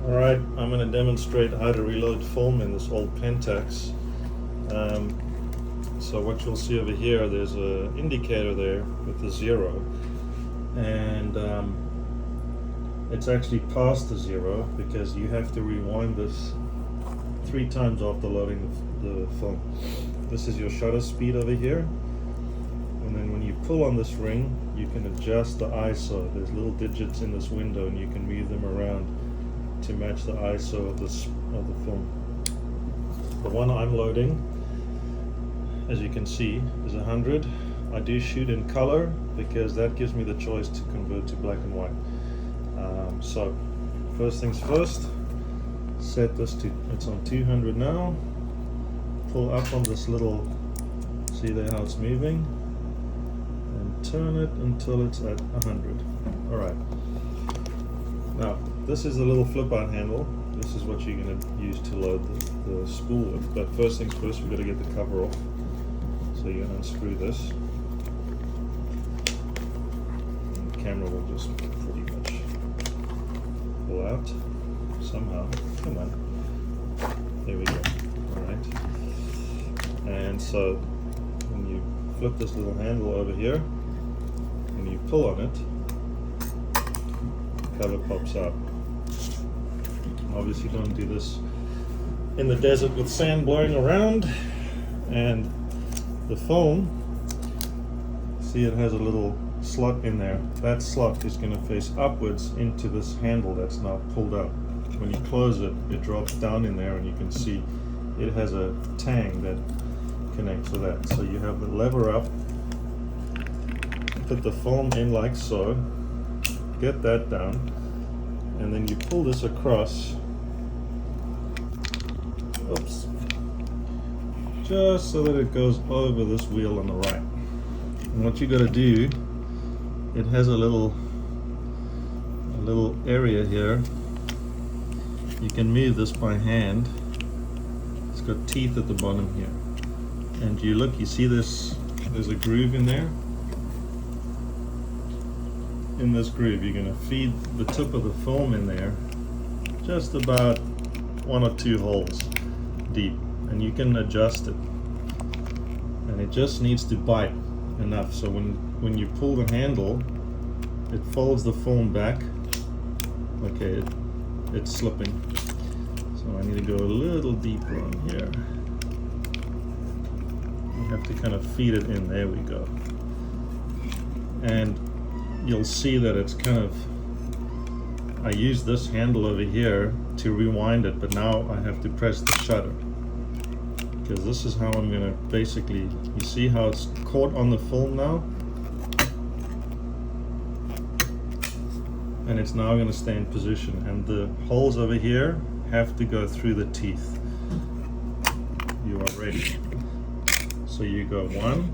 Alright, I'm going to demonstrate how to reload film in this old Pentax. So what you'll see over here, there's an indicator there with the 0, and it's actually past the 0 because you have to rewind this 3 times after loading the film. This is your shutter speed over here, and then when you pull on this ring you can adjust the ISO. There's little digits in this window and you can move them around to match the ISO of the film. The one I'm loading, as you can see, is 100. I do shoot in color because that gives me the choice to convert to black and white. So first things first, set this to, it's on 200 now. Pull up on this little, see there how it's moving, and turn it until it's at 100. Alright, now this is the little flip out handle. This is what you're going to use to load the spool with. But first things first, we've got to get the cover off. So you unscrew this. And the camera will just pretty much pull out somehow. Come on. There we go. Alright. And so when you flip this little handle over here and you pull on it, the cover pops out. Obviously don't do this in the desert with sand blowing around. And the phone, see it has a little slot in there. That slot is going to face upwards into this handle that's now pulled out. When you close it, it drops down in there and you can see it has a tang that connects to that. So you have the lever up, put the phone in like so, get that down, and then you pull this across, oops, just so that it goes over this wheel on the right. And what you got to do, it has a little area here. You can move this by hand. It's got teeth at the bottom here. And you look, you see this, there's a groove in there. In this groove, you're going to feed the tip of the film in there, just about 1 or 2 holes deep, and you can adjust it. And it just needs to bite enough so when you pull the handle, it folds the film back. Okay, it's slipping, so I need to go a little deeper on here. You have to kind of feed it in. There we go. And you'll see that it's kind of, I use this handle over here to rewind it, but now I have to press the shutter, because this is how I'm going to basically, you see how it's caught on the film now, and it's now going to stay in position, and the holes over here have to go through the teeth. You are ready. So you go 1,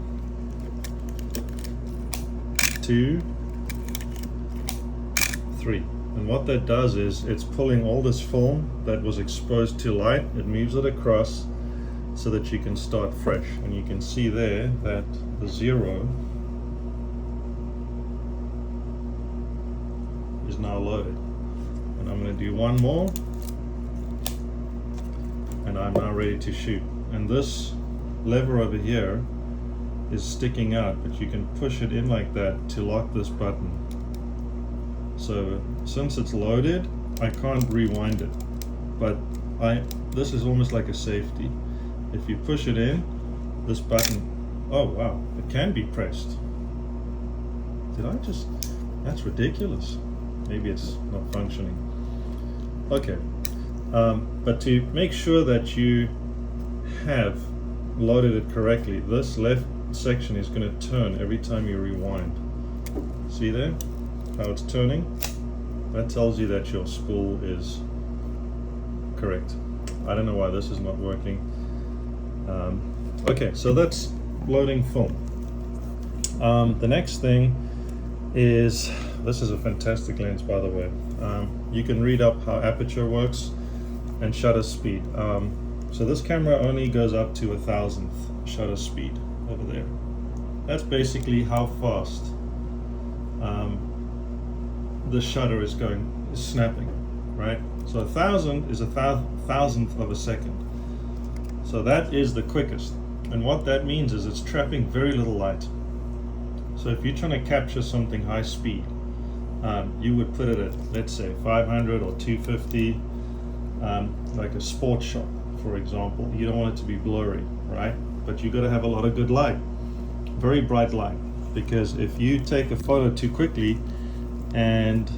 2, 3. And what that does is it's pulling all this film that was exposed to light, it moves it across so that you can start fresh. And you can see there that the 0 is now loaded. And I'm going to do one more, and I'm now ready to shoot. And this lever over here is sticking out, but you can push it in like that to lock this button. So since it's loaded, I can't rewind it, but this is almost like a safety. If you push it in, this button, oh wow, it can be pressed. That's ridiculous. Maybe it's not functioning. Okay, but to make sure that you have loaded it correctly, this left section is going to turn every time you rewind. See there how it's turning? That tells you that your spool is correct. I don't know why this is not working. Okay, so that's loading film. The next thing is, this is a fantastic lens, by the way. You can read up how aperture works and shutter speed. So this camera only goes up to 1,000th shutter speed over there. That's basically how fast the shutter is snapping. right? So 1,000 is a thousandth of a second. So that is the quickest. And what that means is it's trapping very little light. So if you're trying to capture something high speed, you would put it at, let's say, 500 or 250, like a sports shot, for example. You don't want it to be blurry, right? But you got to have a lot of good light, very bright light, because if you take a photo too quickly and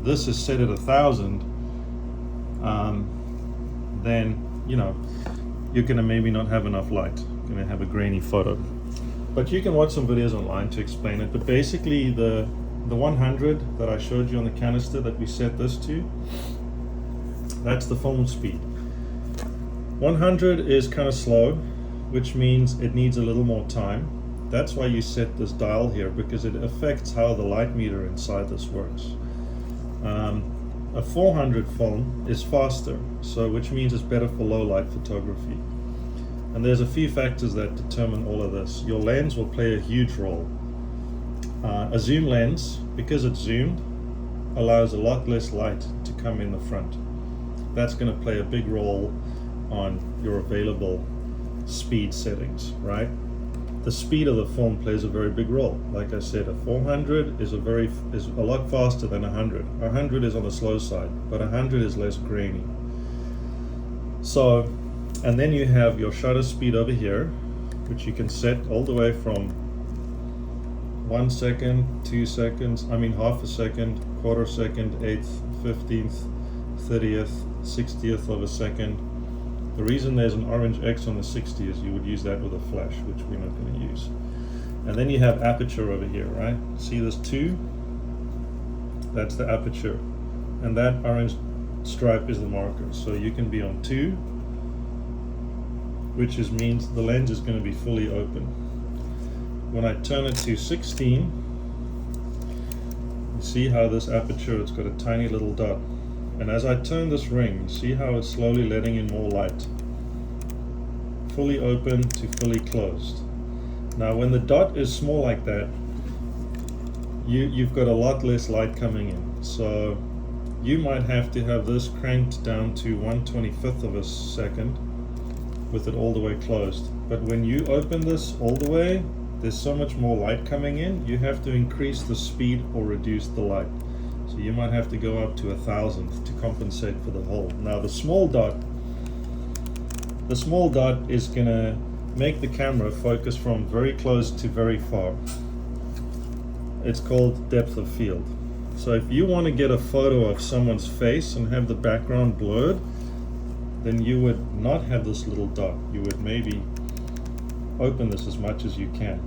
this is set at 1,000, then you're going to maybe not have enough light. You're going to have a grainy photo. But you can watch some videos online to explain it. But basically the 100 that I showed you on the canister that we set this to, that's the film speed. 100 is kind of slow, which means it needs a little more time. That's why you set this dial here, because it affects how the light meter inside this works. A 400 film is faster, so which means it's better for low light photography. And there's a few factors that determine all of this. Your lens will play a huge role. A zoom lens, because it's zoomed, allows a lot less light to come in the front. That's going to play a big role on your available speed settings, right? The speed of the film plays a very big role. Like I said, a 400 is a lot faster than 100. 100 is on the slow side, but 100 is less grainy. So, and then you have your shutter speed over here, which you can set all the way from 1 second, 2 seconds, half a second, quarter second, eighth, 15th, 30th, 60th of a second. The reason there's an orange X on the 60 is you would use that with a flash, which we're not going to use. And then you have aperture over here, right? See this 2? That's the aperture. And that orange stripe is the marker. So you can be on 2, which means the lens is going to be fully open. When I turn it to 16, you see how this aperture, it's got a tiny little dot. And as I turn this ring, see how it's slowly letting in more light. Fully open to fully closed. Now when the dot is small like that, you've got a lot less light coming in. So you might have to have this cranked down to 1/25th of a second with it all the way closed. But when you open this all the way, there's so much more light coming in, you have to increase the speed or reduce the light. So you might have to go up to 1,000th to compensate for the hole. Now the small dot is going to make the camera focus from very close to very far. It's called depth of field. So if you want to get a photo of someone's face and have the background blurred, then you would not have this little dot. You would maybe open this as much as you can,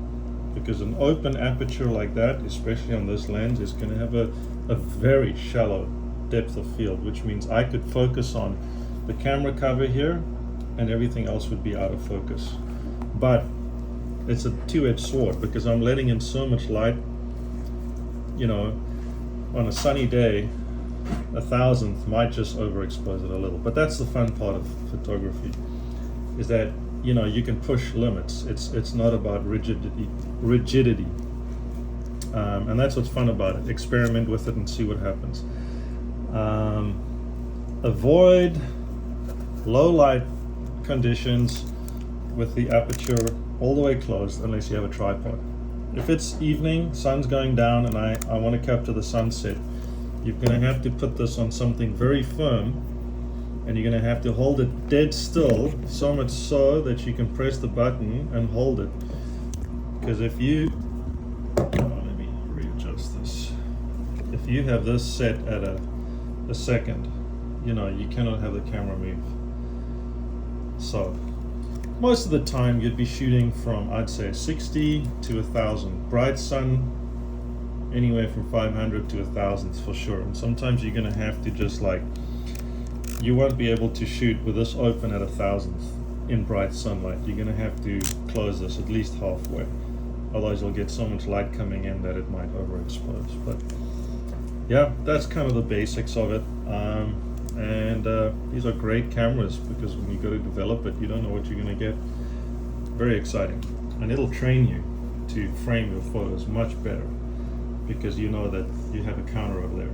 because an open aperture like that, especially on this lens, is going to have a very shallow depth of field, which means I could focus on the camera cover here and everything else would be out of focus. But it's a two-edged sword, because I'm letting in so much light. On a sunny day, 1,000th might just overexpose it a little. But that's the fun part of photography, is that you can push limits. It's not about rigidity. And that's what's fun about it. Experiment with it and see what happens. Avoid low light conditions with the aperture all the way closed unless you have a tripod. If it's evening, sun's going down, and I want to capture the sunset, you're going to have to put this on something very firm, and you're going to have to hold it dead still, so much so that you can press the button and hold it. Because if you if you have this set at a second, you cannot have the camera move. So most of the time you'd be shooting from, I'd say, 60 to 1,000. Bright sun, anywhere from 500 to 1,000 for sure. And sometimes you're going to have to just you won't be able to shoot with this open at 1,000th in bright sunlight. You're going to have to close this at least halfway. Otherwise you'll get so much light coming in that it might overexpose. But yeah, that's kind of the basics of it. And these are great cameras, because when you go to develop it, you don't know what you're going to get. Very exciting. And it'll train you to frame your photos much better, because you know that you have a counter over there.